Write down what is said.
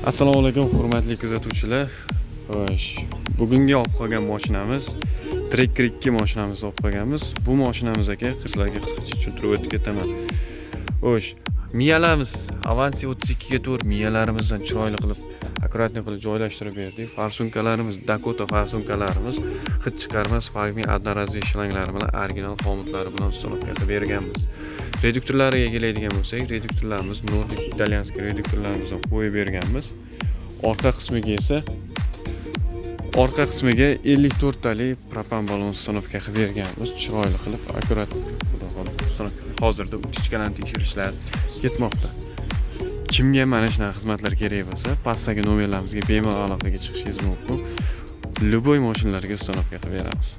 Assalomu alaykum hurmatli kuzatuvchilar. Xo'sh, bugungi olib qolgan mashinamiz Tracker 2 mashinamizni olib qolganmiz. Bu mashinamiz aka qizlarga qisqacha tushuntirib o'tib ketaman. Xo'sh, miyalarimiz Avansi 32 ga to'g'ri miyalarimizdan chiroyli qilib, akkuratli qilib joylashtirib berdik. Farsunkalarimiz Dakota farsunkalarimiz hid chiqarmas Fagmi одноразовый shlanglar bilan original xomutlari bilan uстановка qilib berganmiz. Reduktorlariga keladigan bo'lsak, reduktorlarimiz Nordic italyanskiy reduktorlarimizdan qo'yib berganmiz. Orqa qismiga 54 talik propan balon uстановка qilib berganmiz. Chiroyli qilib, akkurat uстановка. Hozirda uchishkadan tekshirishlar ketmoqda. Kimga mana shunaqa xizmatlar kerak bo'lsa, pastdagi nomerlarimizga bemalol aloqaga chiqishingiz mumkin. Любой mashinalarga uстановка qilib beramiz.